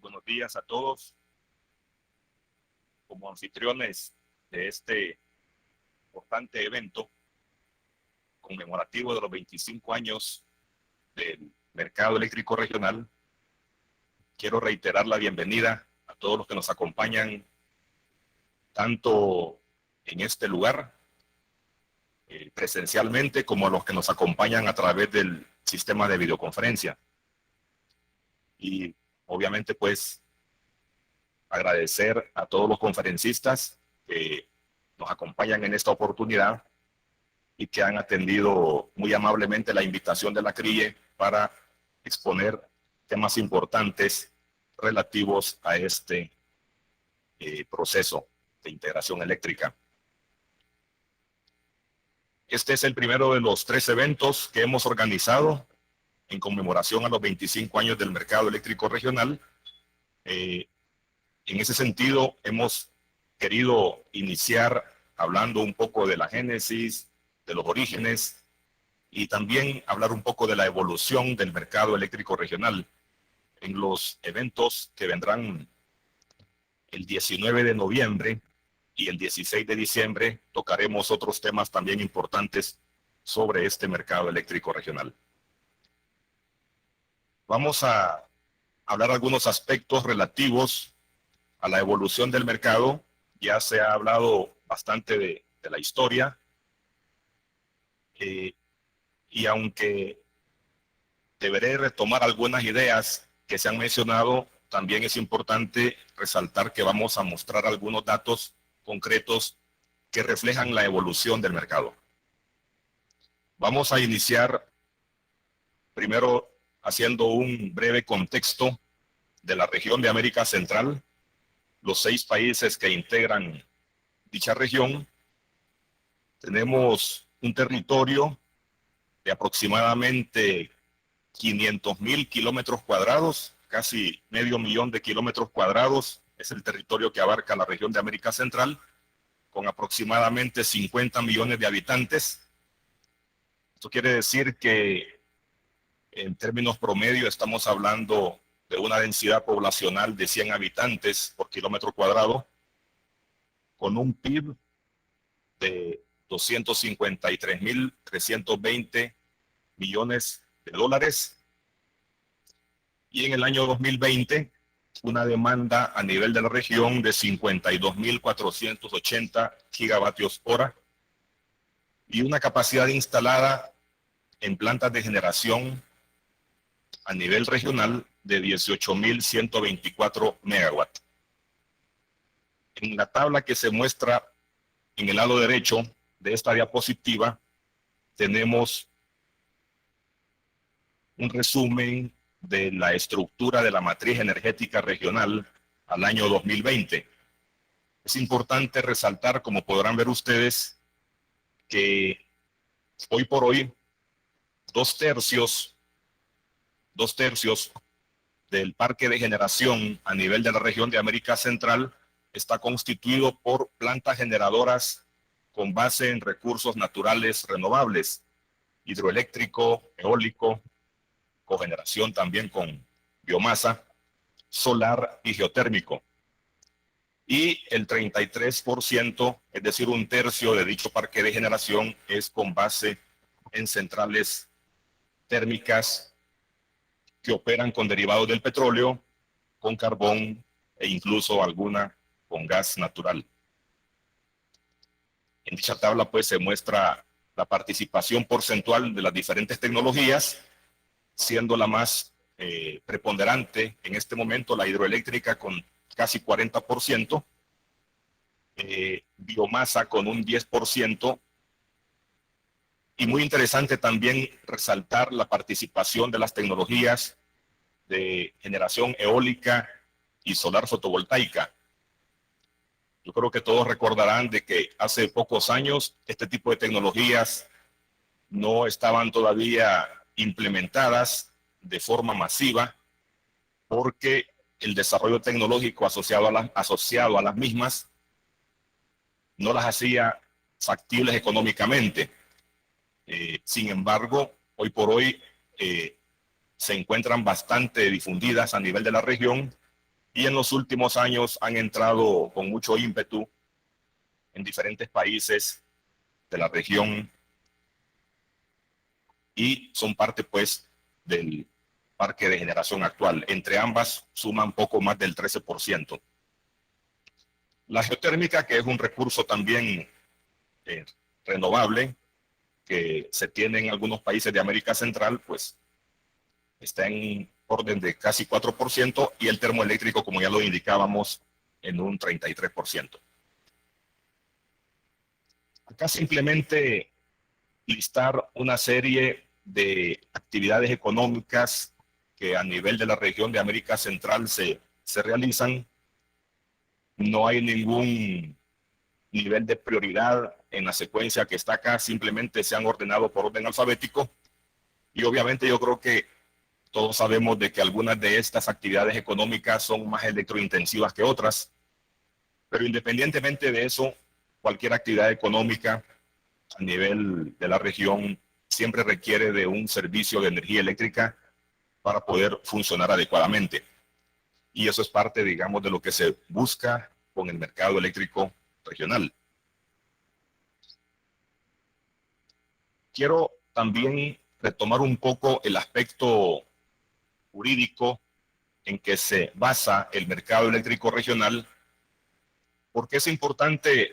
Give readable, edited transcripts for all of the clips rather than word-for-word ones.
Muy buenos días a todos. Como anfitriones de este importante evento conmemorativo de los 25 años del mercado eléctrico regional, quiero reiterar la bienvenida a todos los que nos acompañan tanto en este lugar presencialmente como a los que nos acompañan a través del sistema de videoconferencia. Y obviamente pues agradecer a todos los conferencistas que nos acompañan en esta oportunidad y que han atendido muy amablemente la invitación de la CRIE para exponer temas importantes relativos a este proceso de integración eléctrica. Este es el primero de los 3 eventos que hemos organizado en conmemoración a los 25 años del mercado eléctrico regional. En ese sentido, hemos querido iniciar hablando un poco de la génesis, de los orígenes, y también hablar un poco de la evolución del mercado eléctrico regional. En los eventos que vendrán el 19 de noviembre y el 16 de diciembre, tocaremos otros temas también importantes sobre este mercado eléctrico regional. Vamos a hablar algunos aspectos relativos a la evolución del mercado. Ya se ha hablado bastante de la historia, y aunque deberé retomar algunas ideas que se han mencionado, también es importante resaltar que vamos a mostrar algunos datos concretos que reflejan la evolución del mercado. Vamos a iniciar primero haciendo un breve contexto de la región de América Central, los 6 países que integran dicha región. Tenemos un territorio de aproximadamente 500,000 kilómetros cuadrados, casi medio millón de kilómetros cuadrados. Es el territorio que abarca la región de América Central, con aproximadamente 50 millones de habitantes. Esto quiere decir que en términos promedio estamos hablando de una densidad poblacional de 100 habitantes por kilómetro cuadrado, con un PIB de 253.320 millones de dólares. Y en el año 2020, una demanda a nivel de la región de 52.480 gigavatios hora y una capacidad instalada en plantas de generación a nivel regional de 18.124 megawatts. En la tabla que se muestra en el lado derecho de esta diapositiva, tenemos un resumen de la estructura de la matriz energética regional al año 2020. Es importante resaltar, como podrán ver ustedes, que hoy por hoy, dos tercios del parque de generación a nivel de la región de América Central está constituido por plantas generadoras con base en recursos naturales renovables, hidroeléctrico, eólico, cogeneración también con biomasa, solar y geotérmico. Y el 33%, es decir, un tercio de dicho parque de generación, es con base en centrales térmicas que operan con derivados del petróleo, con carbón e incluso alguna con gas natural. En dicha tabla pues se muestra la participación porcentual de las diferentes tecnologías, siendo la más preponderante en este momento la hidroeléctrica con casi 40%, biomasa con un 10%, y muy interesante también resaltar la participación de las tecnologías de generación eólica y solar fotovoltaica. Yo creo que todos recordarán de que hace pocos años este tipo de tecnologías no estaban todavía implementadas de forma masiva, porque el desarrollo tecnológico asociado a las mismas no las hacía factibles económicamente. Sin embargo, hoy por hoy se encuentran bastante difundidas a nivel de la región y en los últimos años han entrado con mucho ímpetu en diferentes países de la región y son parte pues del parque de generación actual. Entre ambas suman poco más del 13%. La geotérmica, que es un recurso también renovable, que se tiene en algunos países de América Central, pues está en orden de casi 4%, y el termoeléctrico, como ya lo indicábamos, en un 33%. Acá simplemente listar una serie de actividades económicas que a nivel de la región de América Central se realizan. No hay ningún nivel de prioridad en la secuencia que está acá, simplemente se han ordenado por orden alfabético, y obviamente yo creo que todos sabemos de que algunas de estas actividades económicas son más electrointensivas que otras, pero independientemente de eso, cualquier actividad económica a nivel de la región siempre requiere de un servicio de energía eléctrica para poder funcionar adecuadamente. Y eso es parte, digamos, de lo que se busca con el mercado eléctrico regional. Quiero también retomar un poco el aspecto jurídico en que se basa el mercado eléctrico regional, porque es importante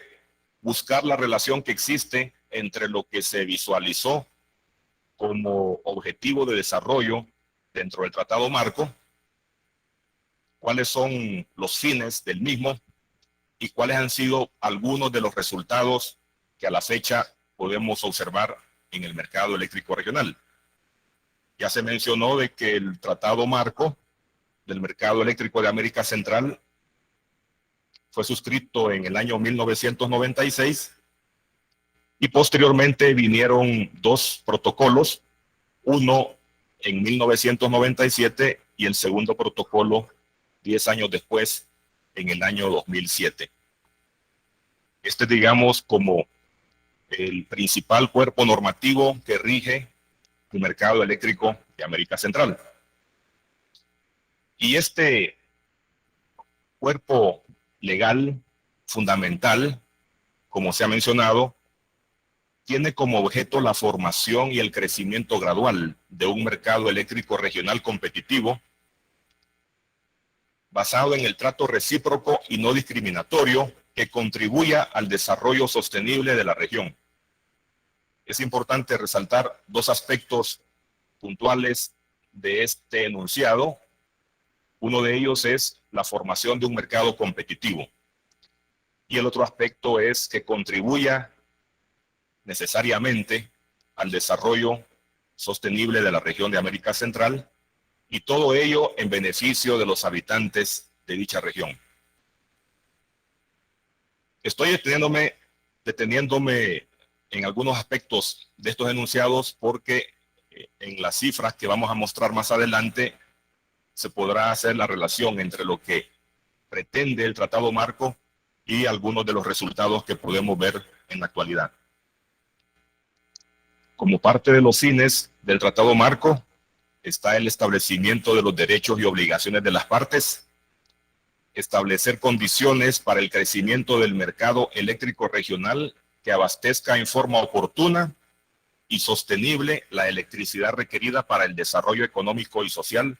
buscar la relación que existe entre lo que se visualizó como objetivo de desarrollo dentro del Tratado Marco, cuáles son los fines del mismo y cuáles han sido algunos de los resultados que a la fecha podemos observar en el mercado eléctrico regional. Ya se mencionó de que el Tratado Marco del Mercado Eléctrico de América Central fue suscrito en el año 1996 y posteriormente vinieron dos protocolos, uno en 1997 y el segundo protocolo 10 años después, en el año 2007. Este, digamos, como el principal cuerpo normativo que rige el mercado eléctrico de América Central. Y este cuerpo legal fundamental, como se ha mencionado, tiene como objeto la formación y el crecimiento gradual de un mercado eléctrico regional competitivo, basado en el trato recíproco y no discriminatorio que contribuya al desarrollo sostenible de la región. Es importante resaltar dos aspectos puntuales de este enunciado. Uno de ellos es la formación de un mercado competitivo, y el otro aspecto es que contribuya necesariamente al desarrollo sostenible de la región de América Central, y todo ello en beneficio de los habitantes de dicha región. Estoy deteniéndome en algunos aspectos de estos enunciados porque en las cifras que vamos a mostrar más adelante se podrá hacer la relación entre lo que pretende el Tratado Marco y algunos de los resultados que podemos ver en la actualidad. Como parte de los fines del Tratado Marco está el establecimiento de los derechos y obligaciones de las partes, establecer condiciones para el crecimiento del mercado eléctrico regional que abastezca en forma oportuna y sostenible la electricidad requerida para el desarrollo económico y social,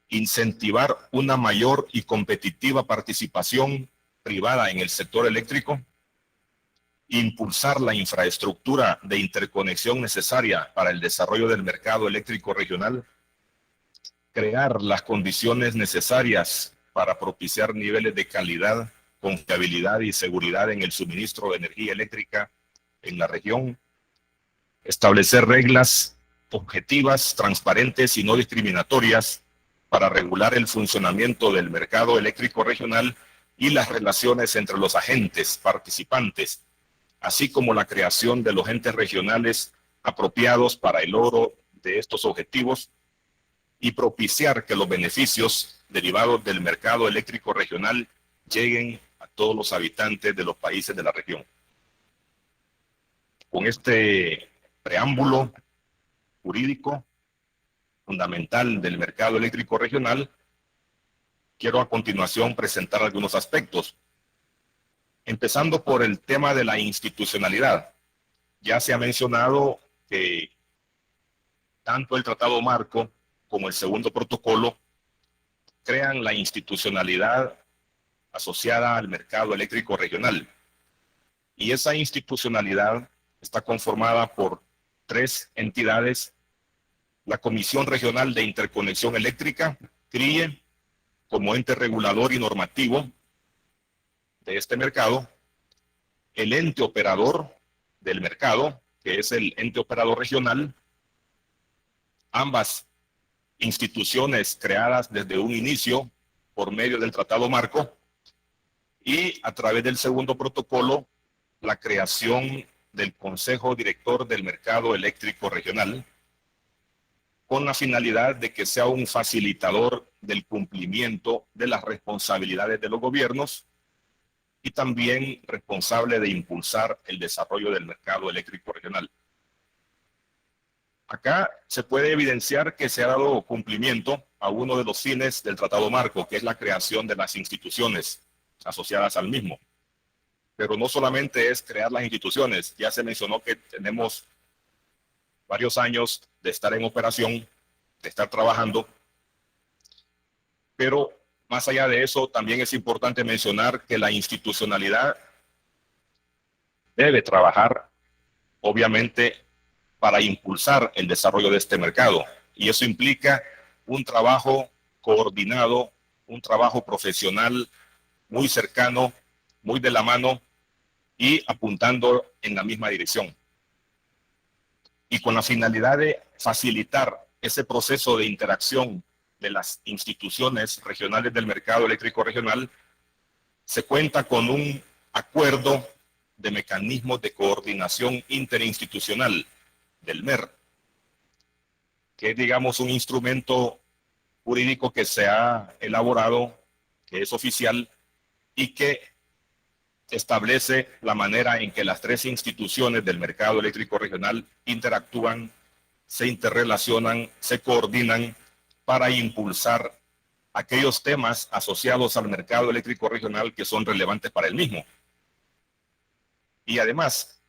incentivar una mayor y competitiva participación privada en el sector eléctrico, impulsar la infraestructura de interconexión necesaria para el desarrollo del mercado eléctrico regional, crear las condiciones necesarias para propiciar niveles de calidad, confiabilidad y seguridad en el suministro de energía eléctrica en la región, establecer reglas objetivas, transparentes y no discriminatorias para regular el funcionamiento del mercado eléctrico regional y las relaciones entre los agentes participantes, así como la creación de los entes regionales apropiados para el logro de estos objetivos, y propiciar que los beneficios derivados del mercado eléctrico regional lleguen a todos los habitantes de los países de la región. Con este preámbulo jurídico fundamental del mercado eléctrico regional, quiero a continuación presentar algunos aspectos, empezando por el tema de la institucionalidad. Ya se ha mencionado que tanto el Tratado Marco como el segundo protocolo crean la institucionalidad asociada al mercado eléctrico regional. Y esa institucionalidad está conformada por tres entidades: la Comisión Regional de Interconexión Eléctrica, CRIE, como ente regulador y normativo de este mercado; el ente operador del mercado, que es el ente operador regional, ambas instituciones creadas desde un inicio por medio del Tratado Marco, y a través del segundo protocolo, la creación del Consejo Director del Mercado Eléctrico Regional, con la finalidad de que sea un facilitador del cumplimiento de las responsabilidades de los gobiernos y también responsable de impulsar el desarrollo del mercado eléctrico regional. Acá se puede evidenciar que se ha dado cumplimiento a uno de los fines del Tratado Marco, que es la creación de las instituciones asociadas al mismo. Pero no solamente es crear las instituciones, ya se mencionó que tenemos varios años de estar en operación, de estar trabajando, pero más allá de eso, también es importante mencionar que la institucionalidad debe trabajar, obviamente, para impulsar el desarrollo de este mercado. Y eso implica un trabajo coordinado, un trabajo profesional muy cercano, muy de la mano y apuntando en la misma dirección. Y con la finalidad de facilitar ese proceso de interacción de las instituciones regionales del mercado eléctrico regional, se cuenta con un acuerdo de mecanismos de coordinación interinstitucional del MER, que es, digamos, un instrumento jurídico que se ha elaborado, que es oficial y que establece la manera en que las tres instituciones del mercado eléctrico regional interactúan, se interrelacionan, se coordinan para impulsar aquellos temas asociados al mercado eléctrico regional que son relevantes para el mismo. Y además,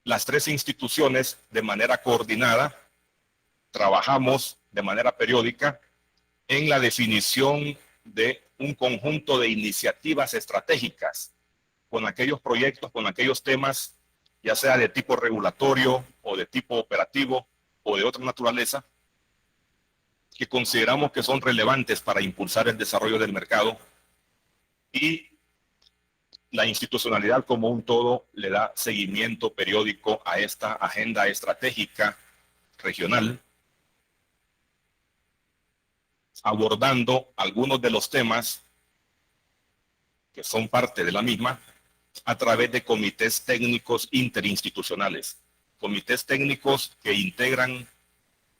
las tres instituciones, de manera coordinada, trabajamos de manera periódica en la definición de un conjunto de iniciativas estratégicas con aquellos proyectos, con aquellos temas, ya sea de tipo regulatorio o de tipo operativo o de otra naturaleza, que consideramos que son relevantes para impulsar el desarrollo del mercado, y la institucionalidad como un todo le da seguimiento periódico a esta agenda estratégica regional, abordando algunos de los temas que son parte de la misma a través de comités técnicos interinstitucionales, comités técnicos que integran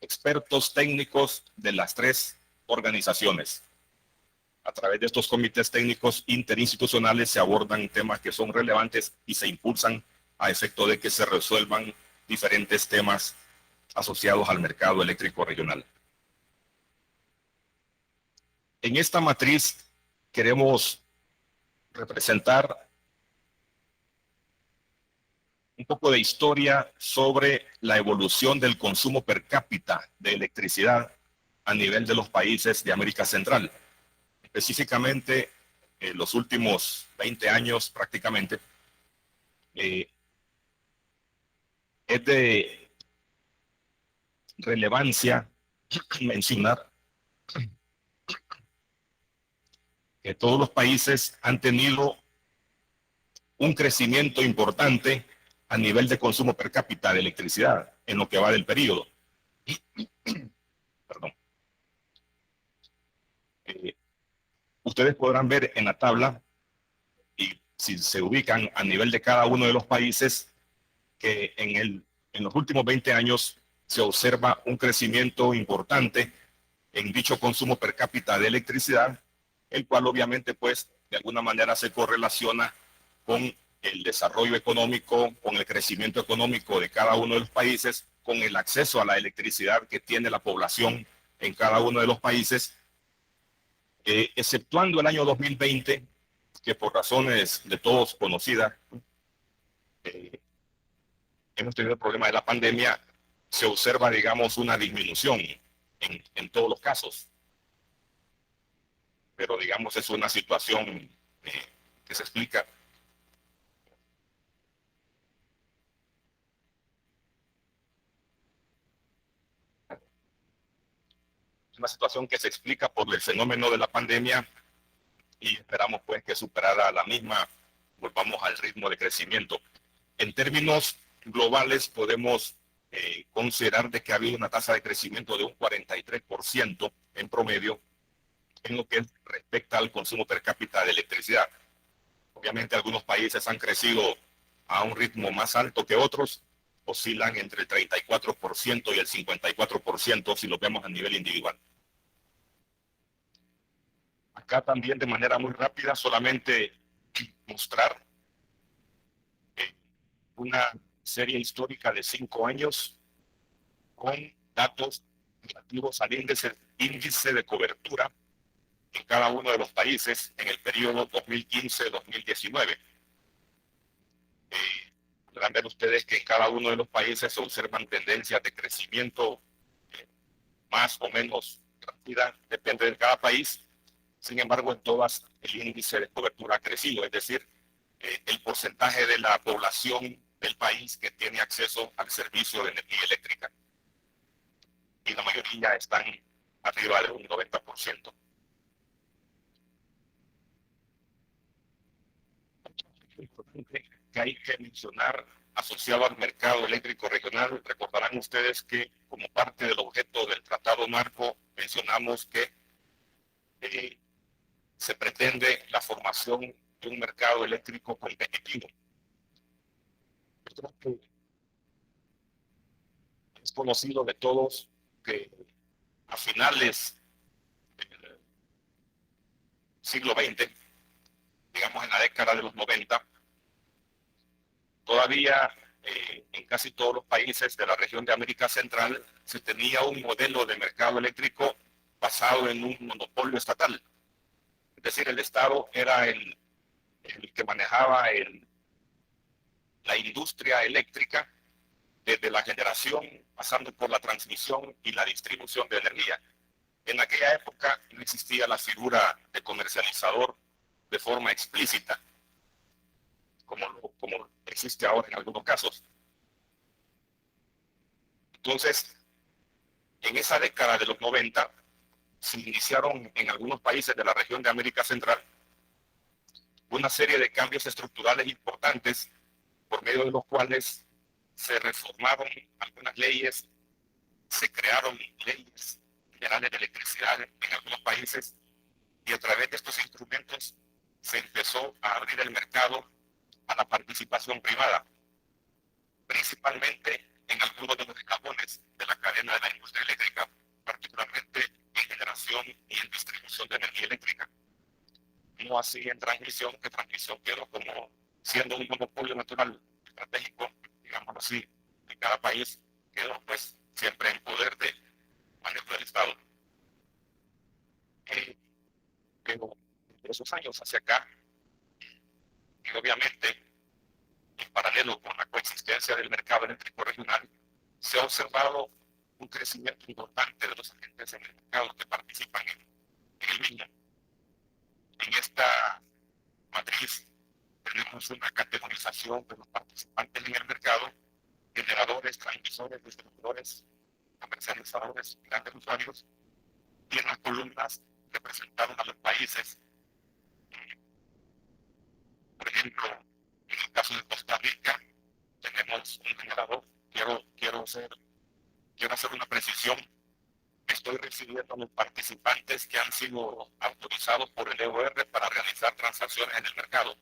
expertos técnicos de las tres organizaciones. A través de estos comités técnicos interinstitucionales se abordan temas que son relevantes y se impulsan a efecto de que se resuelvan diferentes temas asociados al mercado eléctrico regional. En esta matriz queremos representar un poco de historia sobre la evolución del consumo per cápita de electricidad a nivel de los países de América Central. Específicamente, en los últimos 20 años prácticamente, es de relevancia mencionar que todos los países han tenido un crecimiento importante a nivel de consumo per cápita de electricidad en lo que va del periodo. Perdón. Ustedes podrán ver en la tabla, y si se ubican a nivel de cada uno de los países, que en los últimos 20 años se observa un crecimiento importante en dicho consumo per cápita de electricidad, el cual obviamente pues de alguna manera se correlaciona con el desarrollo económico, con el crecimiento económico de cada uno de los países, con el acceso a la electricidad que tiene la población en cada uno de los países, exceptuando el año 2020, que por razones de todos conocidas, hemos tenido el problema de la pandemia, se observa, digamos, una disminución en todos los casos. Pero, digamos, es una situación que se explica. Es una situación que se explica por el fenómeno de la pandemia y esperamos pues que superada la misma volvamos al ritmo de crecimiento. En términos globales podemos considerar de que ha habido una tasa de crecimiento de un 43% en promedio en lo que respecta al consumo per cápita de electricidad. Obviamente algunos países han crecido a un ritmo más alto que otros, oscilan entre el 34% y el 54% si lo vemos a nivel individual. Acá también de manera muy rápida solamente mostrar una serie histórica de 5 años con datos relativos al índice de cobertura en cada uno de los países en el periodo 2015-2019. Podrán ver ustedes que en cada uno de los países se observan tendencias de crecimiento más o menos rápida, depende de cada país. Sin embargo, en todas el índice de cobertura ha crecido, es decir, el porcentaje de la población del país que tiene acceso al servicio de energía eléctrica. Y la mayoría están arriba de un 90%. Que hay que mencionar asociado al mercado eléctrico regional. Recordarán ustedes que como parte del objeto del Tratado Marco mencionamos que se pretende la formación de un mercado eléctrico competitivo. Yo creo que es conocido de todos que a finales del siglo XX, digamos en la década de los 90, todavía en casi todos los países de la región de América Central se tenía un modelo de mercado eléctrico basado en un monopolio estatal. Es decir, el Estado era el que manejaba la industria eléctrica desde la generación, pasando por la transmisión y la distribución de energía. En aquella época no existía la figura de comercializador de forma explícita, como existe ahora en algunos casos. Entonces, en esa década de los 90, se iniciaron en algunos países de la región de América Central una serie de cambios estructurales importantes por medio de los cuales se reformaron algunas leyes, se crearon leyes generales de electricidad en algunos países y a través de estos instrumentos se empezó a abrir el mercado a la participación privada, principalmente en algunos de los eslabones de la cadena de la industria eléctrica, particularmente en generación y en distribución de energía eléctrica. No así en transmisión, que transmisión quedó como siendo un monopolio natural estratégico, digámoslo así, de cada país, quedó pues siempre en poder de manejo del Estado. Pero de esos años hacia acá, y obviamente en paralelo con la coexistencia del mercado eléctrico regional, se ha observado un crecimiento importante de los agentes en el mercado que participan en el mismo. En esta matriz tenemos una categorización de los participantes en el mercado: generadores, transmisores, distribuidores, comercializadores, grandes usuarios, y en las columnas representaron a los países. Por ejemplo, en el caso de Costa Rica, tenemos un generador. Quiero hacer una precisión. Estoy recibiendo a los participantes que han sido autorizados por el EOR para realizar transacciones en el mercado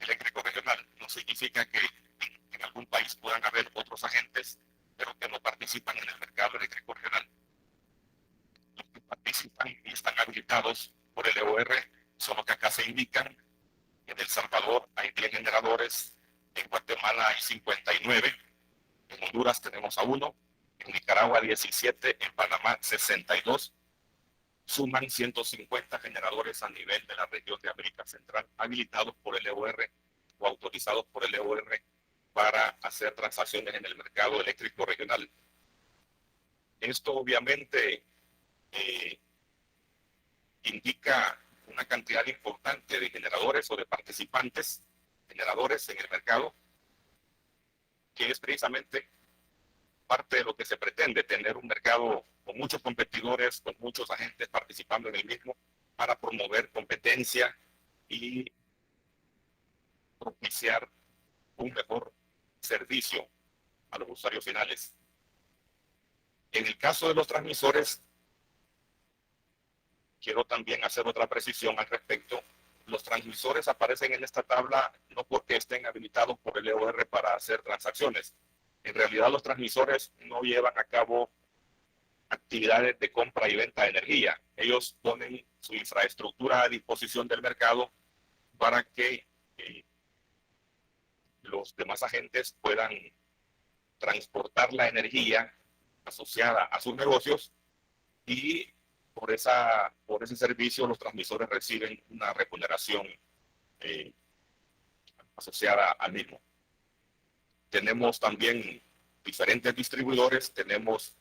eléctrico regional. No significa que en algún país puedan haber otros agentes, pero que no participan en el mercado eléctrico regional. Los que participan y están habilitados por el EOR son los que acá se indican. En El Salvador hay 10 generadores, en Guatemala hay 59, en Honduras tenemos a 1, en Nicaragua 17, en Panamá 62. suman 150 generadores a nivel de la región de América Central, habilitados por el EOR o autorizados por el EOR para hacer transacciones en el mercado eléctrico regional. Esto obviamente indica una cantidad importante de generadores o de participantes, generadores en el mercado, que es precisamente parte de lo que se pretende, tener un mercado con muchos competidores, con muchos agentes participando en el mismo, para promover competencia y propiciar un mejor servicio a los usuarios finales. En el caso de los transmisores, quiero también hacer otra precisión al respecto. Los transmisores aparecen en esta tabla no porque estén habilitados por el EOR para hacer transacciones. En realidad, los transmisores no llevan a cabo actividades de compra y venta de energía. Ellos ponen su infraestructura a disposición del mercado para que los demás agentes puedan transportar la energía asociada a sus negocios, y por ese servicio los transmisores reciben una remuneración asociada al mismo. Tenemos también diferentes distribuidores, tenemos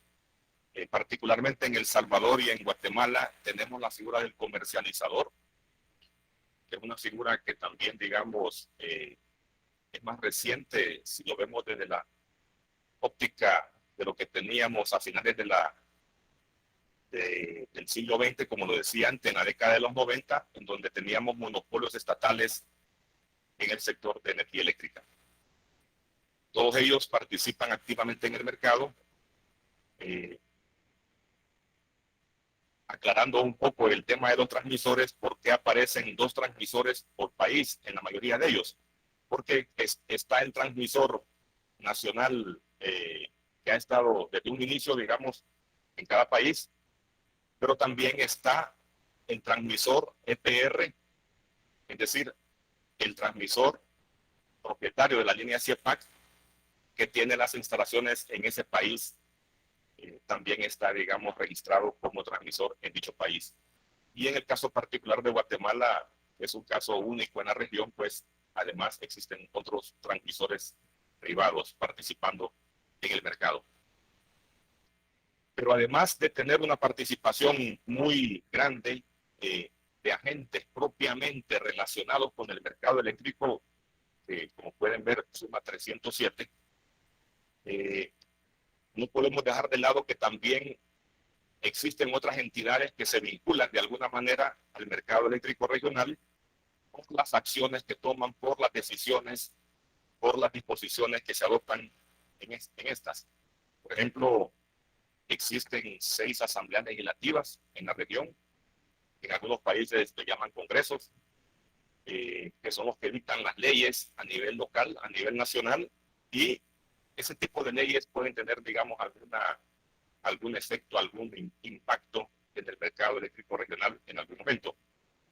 particularmente en El Salvador y en Guatemala, tenemos la figura del comercializador, que es una figura que también, digamos, es más reciente si lo vemos desde la óptica de lo que teníamos a finales del siglo XX, como lo decía antes, en la década de los 90, en donde teníamos monopolios estatales en el sector de energía eléctrica. Todos ellos participan activamente en el mercado, aclarando un poco el tema de los transmisores. ¿Por qué aparecen 2 transmisores por país en la mayoría de ellos? Porque está el transmisor nacional que ha estado desde un inicio, digamos, en cada país, pero también está el transmisor EPR, es decir, el transmisor propietario de la línea CIEPAC, que tiene las instalaciones en ese país, también está, digamos, registrado como transmisor en dicho país. Y en el caso particular de Guatemala, es un caso único en la región, pues además existen otros transmisores privados participando en el mercado. Pero además de tener una participación muy grande de agentes propiamente relacionados con el mercado eléctrico, como pueden ver, suma 307, no podemos dejar de lado que también existen otras entidades que se vinculan de alguna manera al mercado eléctrico regional por las acciones que toman, por las decisiones, por las disposiciones que se adoptan en estas. Por ejemplo, existen 6 asambleas legislativas en la región. En algunos países se llaman congresos, que son los que dictan las leyes a nivel local, a nivel nacional, y ese tipo de leyes pueden tener, digamos, algún efecto, algún impacto en el mercado eléctrico regional en algún momento.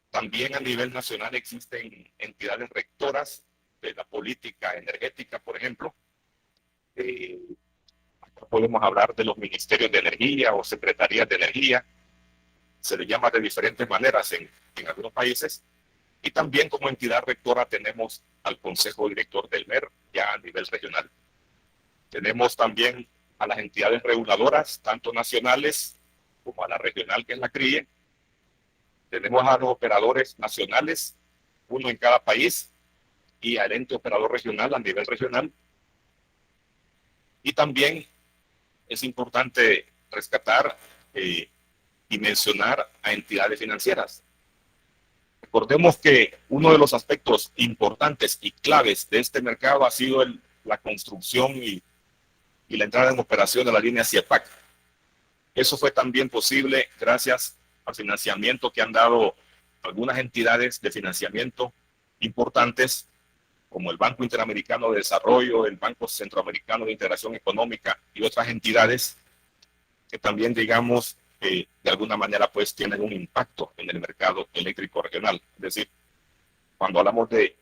También a nivel nacional existen entidades rectoras de la política energética, por ejemplo. Podemos hablar de los ministerios de energía o secretarías de energía, se le llama de diferentes maneras en algunos países. Y también como entidad rectora tenemos al Consejo Director del MER, ya a nivel regional. Tenemos también a las entidades reguladoras, tanto nacionales como a la regional, que es la CRIE. Tenemos a los operadores nacionales, uno en cada país, y al ente operador regional a nivel regional. Y también es importante rescatar y mencionar a entidades financieras. Recordemos que uno de los aspectos importantes y claves de este mercado ha sido la construcción y la entrada en operación de la línea CIEPAC. Eso fue también posible gracias al financiamiento que han dado algunas entidades de financiamiento importantes, como el Banco Interamericano de Desarrollo, el Banco Centroamericano de Integración Económica y otras entidades que también, digamos, de alguna manera pues tienen un impacto en el mercado eléctrico regional. Es decir, cuando hablamos de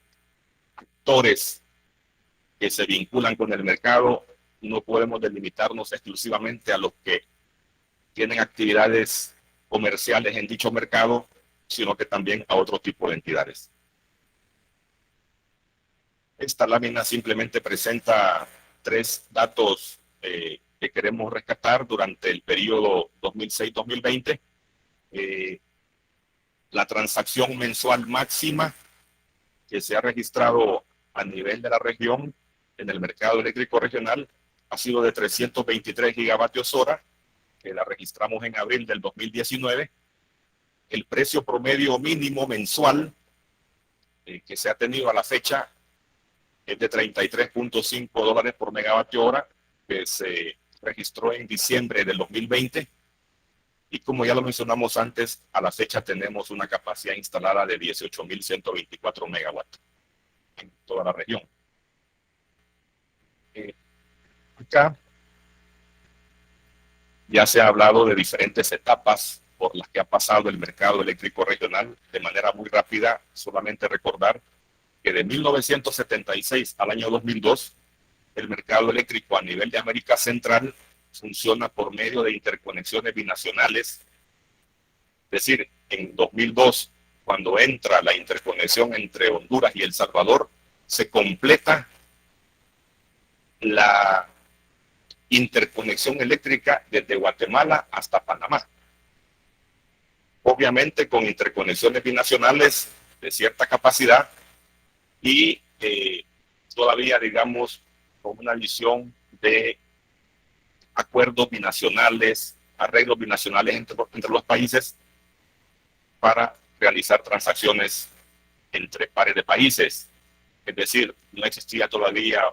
actores que se vinculan con el mercado, no podemos delimitarnos exclusivamente a los que tienen actividades comerciales en dicho mercado, sino que también a otro tipo de entidades. Esta lámina simplemente presenta tres datos que queremos rescatar durante el periodo 2006-2020. La transacción mensual máxima que se ha registrado a nivel de la región en el mercado eléctrico regional ha sido de 323 gigavatios hora, que la registramos en abril del 2019. El precio promedio mínimo mensual que se ha tenido a la fecha es de $33.5 por megavatio hora, que se registró en diciembre del 2020. Y como ya lo mencionamos antes, a la fecha tenemos una capacidad instalada de 18.124 megawatts en toda la región. Acá ya se ha hablado de diferentes etapas por las que ha pasado el mercado eléctrico regional. De manera muy rápida, solamente recordar que de 1976 al año 2002, el mercado eléctrico a nivel de América Central funciona por medio de interconexiones binacionales. Es decir, en 2002, cuando entra la interconexión entre Honduras y El Salvador, se completa la interconexión eléctrica desde Guatemala hasta Panamá. Obviamente con interconexiones binacionales de cierta capacidad y todavía, digamos, con una visión de acuerdos binacionales, arreglos binacionales entre los países para realizar transacciones entre pares de países. Es decir, no existía todavía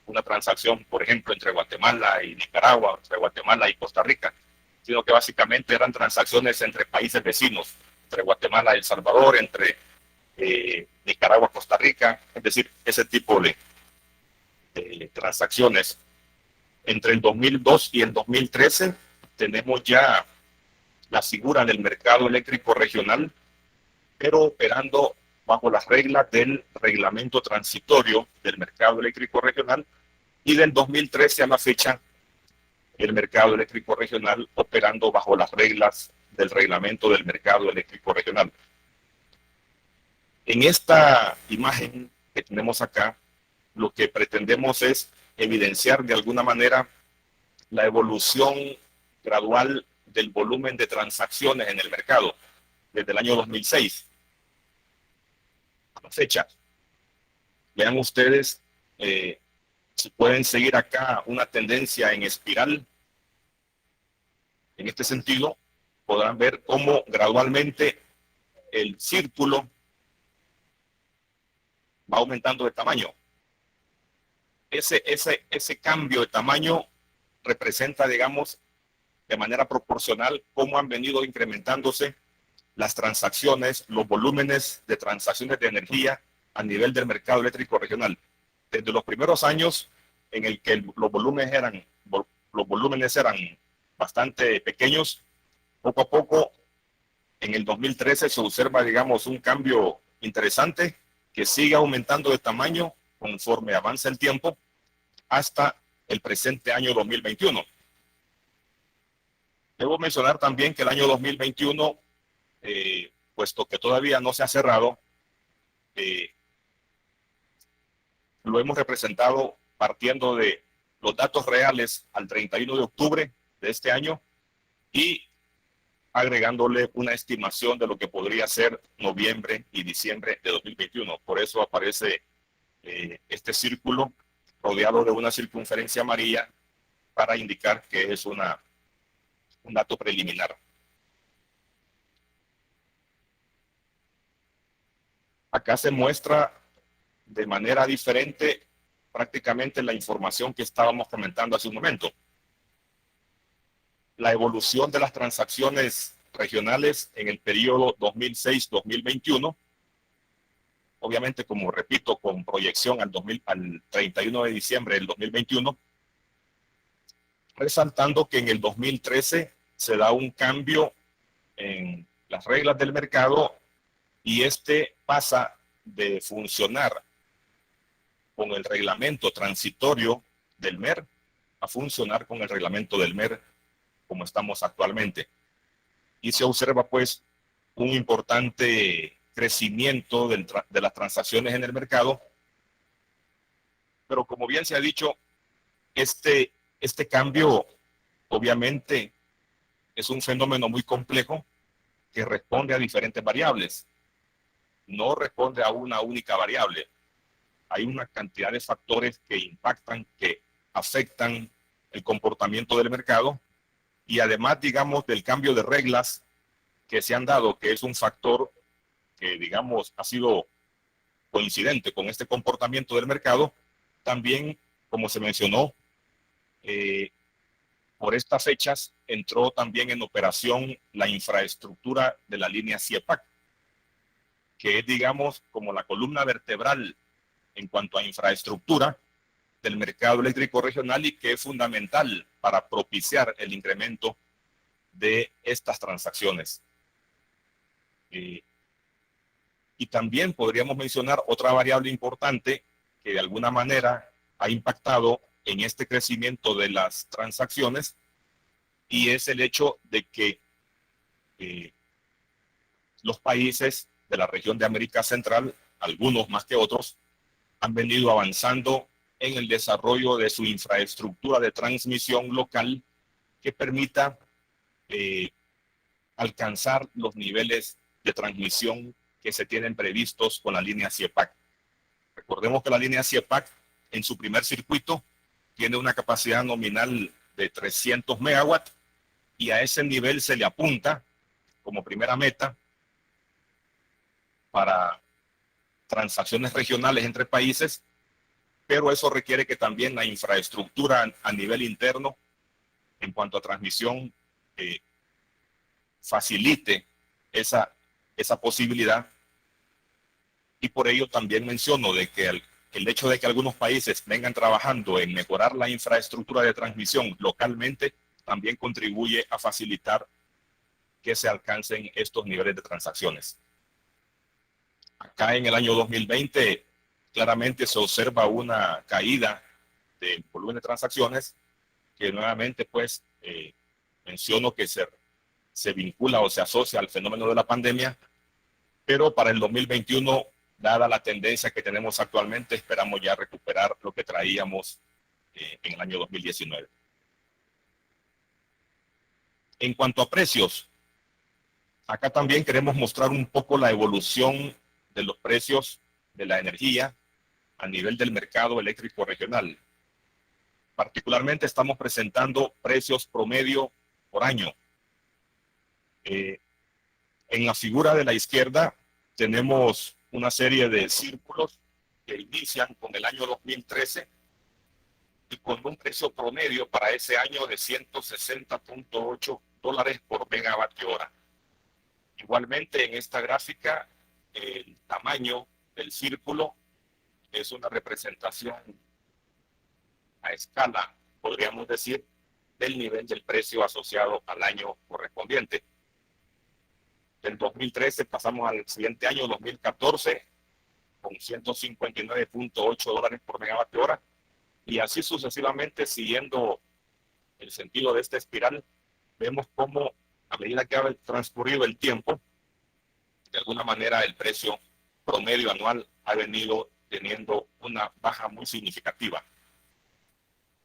una transacción, por ejemplo, entre Guatemala y Nicaragua, entre Guatemala y Costa Rica, sino que básicamente eran transacciones entre países vecinos, entre Guatemala y El Salvador, entre Nicaragua, Costa Rica, es decir, ese tipo de transacciones. Entre el 2002 y el 2013 tenemos ya la figura del mercado eléctrico regional, pero operando bajo las reglas del reglamento transitorio del mercado eléctrico regional, y del 2013 a la fecha el mercado eléctrico regional operando bajo las reglas del reglamento del mercado eléctrico regional. En esta imagen que tenemos acá, lo que pretendemos es evidenciar de alguna manera la evolución gradual del volumen de transacciones en el mercado desde el año 2006 a la fecha. Vean ustedes, si pueden seguir acá una tendencia en espiral, en este sentido, podrán ver cómo gradualmente el círculo va aumentando de tamaño. Ese cambio de tamaño representa, digamos, de manera proporcional cómo han venido incrementándose las transacciones, los volúmenes de transacciones de energía a nivel del mercado eléctrico regional. Desde los primeros años en el que los volúmenes eran bastante pequeños, poco a poco en el 2013 se observa, digamos, un cambio interesante que sigue aumentando de tamaño conforme avanza el tiempo hasta el presente año 2021. Debo mencionar también que el año 2021, puesto que todavía no se ha cerrado, lo hemos representado partiendo de los datos reales al 31 de octubre de este año y agregándole una estimación de lo que podría ser noviembre y diciembre de 2021. Por eso aparece este círculo rodeado de una circunferencia amarilla para indicar que es un dato preliminar. Acá se muestra de manera diferente prácticamente la información que estábamos comentando hace un momento. La evolución de las transacciones regionales en el periodo 2006-2021, obviamente, como repito, con proyección al 31 de diciembre del 2021, resaltando que en el 2013 se da un cambio en las reglas del mercado y este pasa de funcionar con el reglamento transitorio del MER a funcionar con el reglamento del MER como estamos actualmente. y se observa pues un importante crecimiento de las transacciones en el mercado. Pero como bien se ha dicho, este cambio obviamente es un fenómeno muy complejo que responde a diferentes variables. No responde a una única variable. Hay una cantidad de factores que impactan, que afectan el comportamiento del mercado, y además, digamos, del cambio de reglas que se han dado, que es un factor que, digamos, ha sido coincidente con este comportamiento del mercado. También, como se mencionó, por estas fechas entró también en operación la infraestructura de la línea CIEPAC, que es, digamos, como la columna vertebral en cuanto a infraestructura del mercado eléctrico regional, y que es fundamental para propiciar el incremento de estas transacciones. Y también podríamos mencionar otra variable importante que de alguna manera ha impactado en este crecimiento de las transacciones, y es el hecho de que los países de la región de América Central, algunos más que otros, han venido avanzando en el desarrollo de su infraestructura de transmisión local que permita alcanzar los niveles de transmisión que se tienen previstos con la línea CIEPAC. Recordemos que la línea CIEPAC en su primer circuito tiene una capacidad nominal de 300 megawatts, y a ese nivel se le apunta como primera meta para transacciones regionales entre países, pero eso requiere que también la infraestructura a nivel interno en cuanto a transmisión facilite esa posibilidad. Y por ello también menciono de que el hecho de que algunos países vengan trabajando en mejorar la infraestructura de transmisión localmente también contribuye a facilitar que se alcancen estos niveles de transacciones. Acá en el año 2020 claramente se observa una caída del volumen de transacciones, que nuevamente pues menciono que se vincula o se asocia al fenómeno de la pandemia, pero para el 2021, dada la tendencia que tenemos actualmente, esperamos ya recuperar lo que traíamos en el año 2019. En cuanto a precios, acá también queremos mostrar un poco la evolución de los precios de la energía a nivel del mercado eléctrico regional. Particularmente estamos presentando precios promedio por año. En la figura de la izquierda tenemos una serie de círculos que inician con el año 2013 y con un precio promedio para ese año de $160.8 por megavatio hora. Igualmente, en esta gráfica, el tamaño del círculo es una representación a escala, podríamos decir, del nivel del precio asociado al año correspondiente. Del 2013 pasamos al siguiente año, 2014, con $159.8 por megavatio hora, y así sucesivamente, siguiendo el sentido de esta espiral. Vemos cómo a medida que ha transcurrido el tiempo, de alguna manera el precio promedio anual ha venido teniendo una baja muy significativa.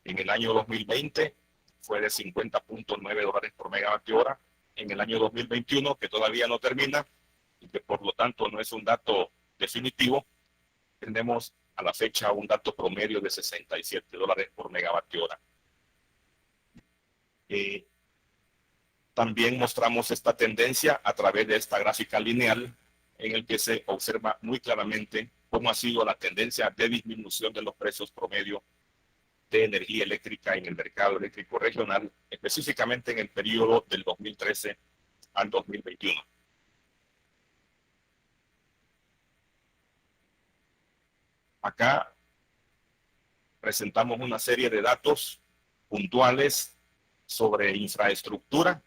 En el año 2020 fue de $50.9 por megavatio hora. En el año 2021, que todavía no termina y que por lo tanto no es un dato definitivo, tenemos a la fecha un dato promedio de $67 por megavatio hora. También mostramos esta tendencia a través de esta gráfica lineal, en el que se observa muy claramente cómo ha sido la tendencia de disminución de los precios promedio de energía eléctrica en el mercado eléctrico regional, específicamente en el periodo del 2013 al 2021. Acá presentamos una serie de datos puntuales sobre infraestructura,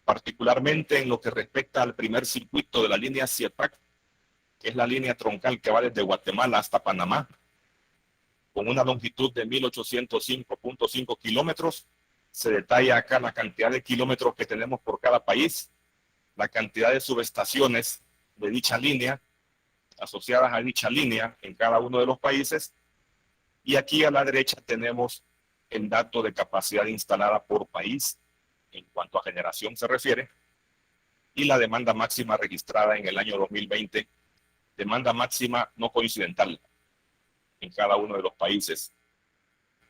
particularmente en lo que respecta al primer circuito de la línea CIEPAC, que es la línea troncal que va desde Guatemala hasta Panamá, con una longitud de 1.805.5 kilómetros. Se detalla acá la cantidad de kilómetros que tenemos por cada país, la cantidad de subestaciones de dicha línea, asociadas a dicha línea en cada uno de los países. Y aquí a la derecha tenemos el dato de capacidad instalada por país en cuanto a generación se refiere, y la demanda máxima registrada en el año 2020, demanda máxima no coincidental en cada uno de los países.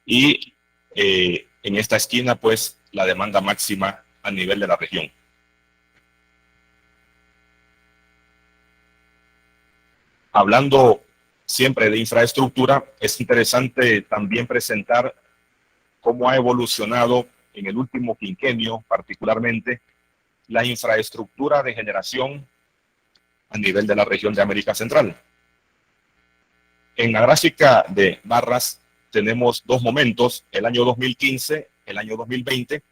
Y en esta esquina, pues, la demanda máxima a nivel de la región. Hablando siempre de infraestructura, es interesante también presentar cómo ha evolucionado en el último quinquenio, particularmente, la infraestructura de generación a nivel de la región de América Central. En la gráfica de barras tenemos dos momentos, el año 2015, el año 2020,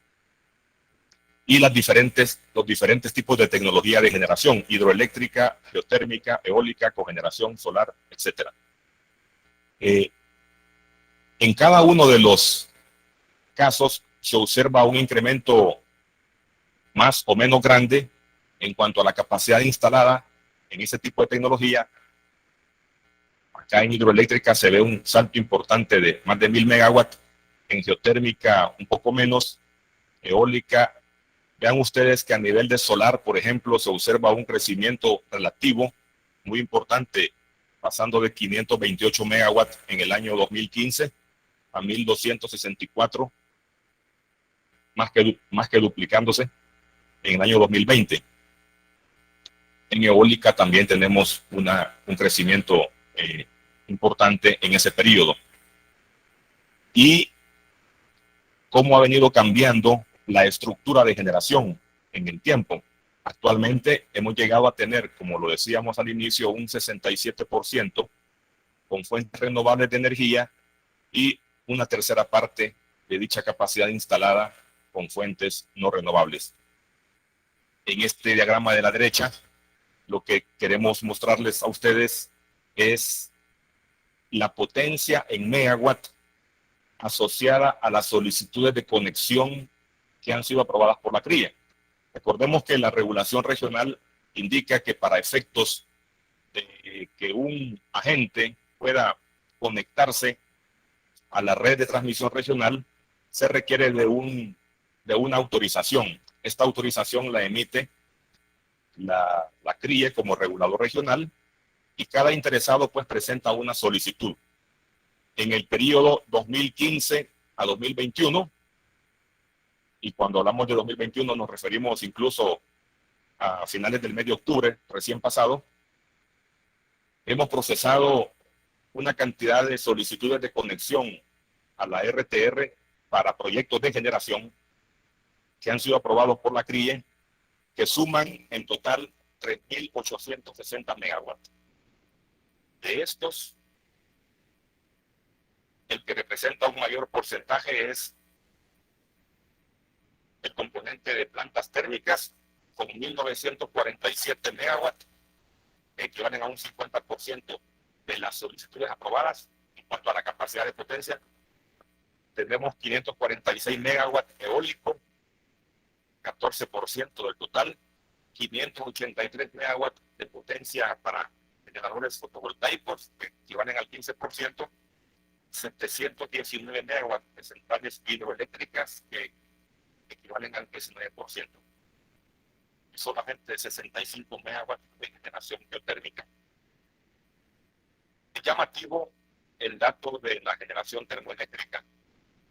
y los diferentes tipos de tecnología de generación: hidroeléctrica, geotérmica, eólica, cogeneración, solar, etc. En cada uno de los casos se observa un incremento más o menos grande en cuanto a la capacidad instalada en ese tipo de tecnología. Acá en hidroeléctrica se ve un salto importante de más de 1000 megawatts, en geotérmica un poco menos, eólica. Vean ustedes que a nivel de solar, por ejemplo, se observa un crecimiento relativo muy importante, pasando de 528 megawatts en el año 2015 a 1264, más que duplicándose en el año 2020. En eólica también tenemos un crecimiento importante en ese periodo. Y cómo ha venido cambiando la estructura de generación en el tiempo. Actualmente hemos llegado a tener, como lo decíamos al inicio, un 67% con fuentes renovables de energía y una tercera parte de dicha capacidad instalada con fuentes no renovables. En este diagrama de la derecha, lo que queremos mostrarles a ustedes es la potencia en megawatt asociada a las solicitudes de conexión que han sido aprobadas por la CRIE. Recordemos que la regulación regional indica que para efectos de que un agente pueda conectarse a la red de transmisión regional, se requiere de una autorización. Esta autorización la emite la CRIE como regulador regional, y cada interesado pues presenta una solicitud. En el periodo 2015 a 2021, y cuando hablamos de 2021 nos referimos incluso a finales del mes de octubre recién pasado, hemos procesado una cantidad de solicitudes de conexión a la RTR para proyectos de generación que han sido aprobados por la CRIE, que suman en total 3.860 megawatts. De estos, el que representa un mayor porcentaje es el componente de plantas térmicas, con 1.947 megawatts, equivalen a un 50% de las solicitudes aprobadas. En cuanto a la capacidad de potencia, tenemos 546 megawatts eólico, 14% del total, 583 megawatts de potencia para generadores fotovoltaicos, que equivalen al 15%, 719 megawatts de centrales hidroeléctricas, que equivalen al 19%, y solamente 65 megawatts de generación geotérmica. Es llamativo el dato de la generación termoeléctrica,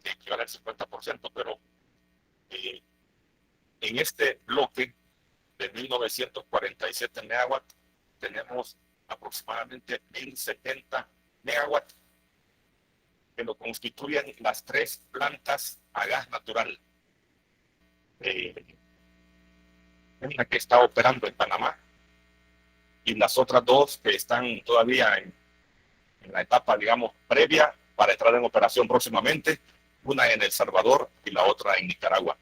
que equivale al 50%, pero en este bloque de 1.947 megawatts tenemos aproximadamente 1.070 megawatts que lo constituyen las tres plantas a gas natural. Una que está operando en Panamá y las otras dos que están todavía en la etapa, digamos, previa para entrar en operación próximamente, una en El Salvador y la otra en Nicaragua.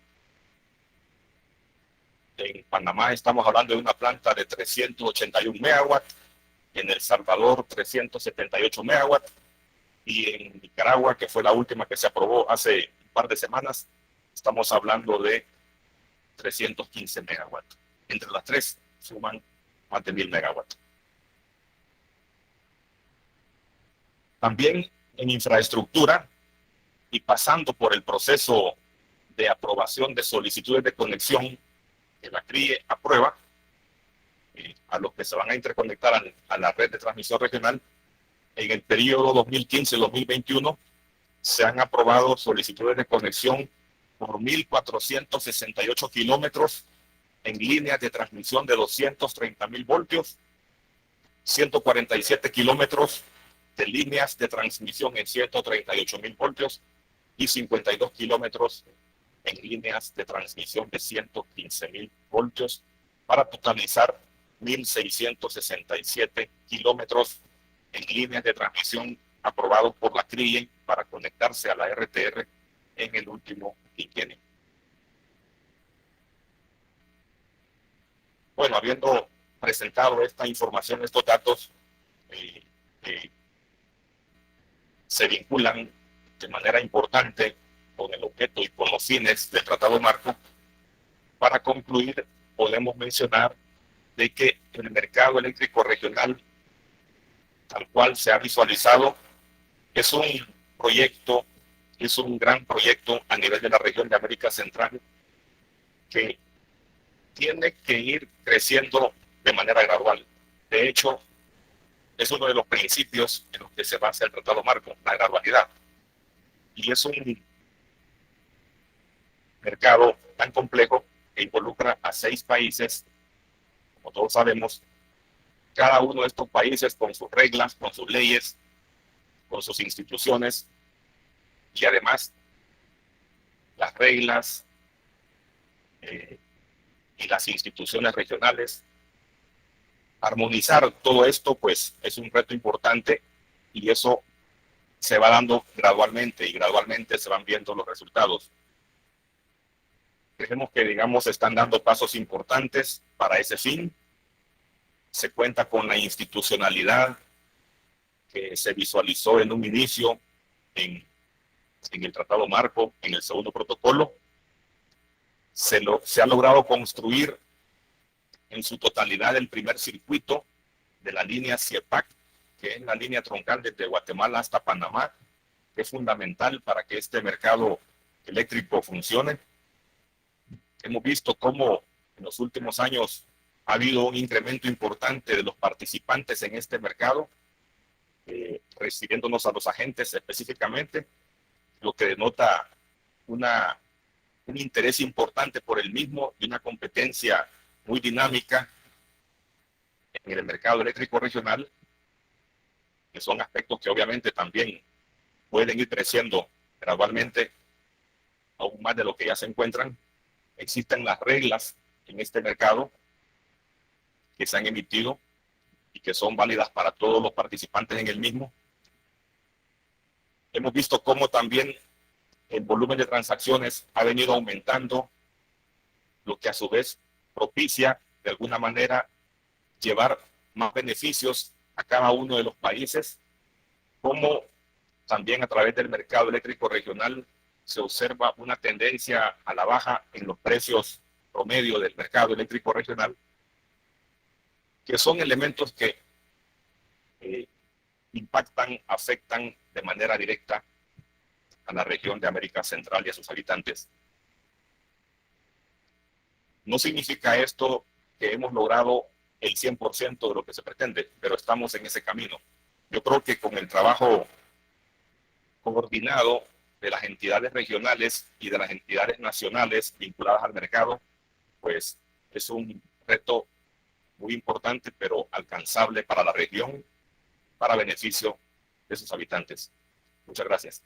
En Panamá estamos hablando de una planta de 381 megawatts, en El Salvador 378 megawatts, y en Nicaragua, que fue la última que se aprobó hace un par de semanas, estamos hablando de 315 megawatts. Entre las tres suman más de 1000 megawatts. También en infraestructura y pasando por el proceso de aprobación de solicitudes de conexión que la CRIE aprueba, a los que se van a interconectar a la red de transmisión regional, en el periodo 2015-2021 se han aprobado solicitudes de conexión por 1.468 kilómetros en líneas de transmisión de 230.000 voltios, 147 kilómetros de líneas de transmisión en 138.000 voltios y 52 kilómetros en líneas de transmisión de 115.000 voltios, para totalizar 1.667 kilómetros en líneas de transmisión aprobados por la CRIE para conectarse a la RTR en el último quinquenio. Bueno, habiendo presentado esta información, estos datos se vinculan de manera importante con el objeto y con los fines del Tratado Marco. Para concluir, podemos mencionar de que el mercado eléctrico regional, tal cual se ha visualizado, es un proyecto, es un gran proyecto a nivel de la región de América Central que tiene que ir creciendo de manera gradual. De hecho, es uno de los principios en los que se basa el Tratado Marco, la gradualidad. Y es un mercado tan complejo que involucra a 6 países, como todos sabemos, cada uno de estos países con sus reglas, con sus leyes, con sus instituciones, y además las reglas y las instituciones regionales. Armonizar todo esto, pues, es un reto importante, y eso se va dando gradualmente, y gradualmente se van viendo los resultados. Creemos que, digamos, están dando pasos importantes para ese fin. Se cuenta con la institucionalidad que se visualizó en un inicio en el Tratado Marco, en el segundo protocolo. Se ha logrado construir en su totalidad el primer circuito de la línea CIEPAC, que es la línea troncal desde Guatemala hasta Panamá, que es fundamental para que este mercado eléctrico funcione. Hemos visto cómo en los últimos años ha habido un incremento importante de los participantes en este mercado, refiriéndonos a los agentes específicamente, lo que denota un interés importante por el mismo y una competencia muy dinámica en el mercado eléctrico regional, que son aspectos que obviamente también pueden ir creciendo gradualmente, aún más de lo que ya se encuentran. Existen las reglas en este mercado que se han emitido y que son válidas para todos los participantes en el mismo. Hemos visto cómo también el volumen de transacciones ha venido aumentando, lo que a su vez propicia de alguna manera llevar más beneficios a cada uno de los países, como también a través del mercado eléctrico regional se observa una tendencia a la baja en los precios promedio del mercado eléctrico regional, que son elementos que impactan, afectan de manera directa a la región de América Central y a sus habitantes. No significa esto que hemos logrado el 100% de lo que se pretende, pero estamos en ese camino. Yo creo que con el trabajo coordinado de las entidades regionales y de las entidades nacionales vinculadas al mercado, pues es un reto muy importante, pero alcanzable para la región, para beneficio de sus habitantes. Muchas gracias.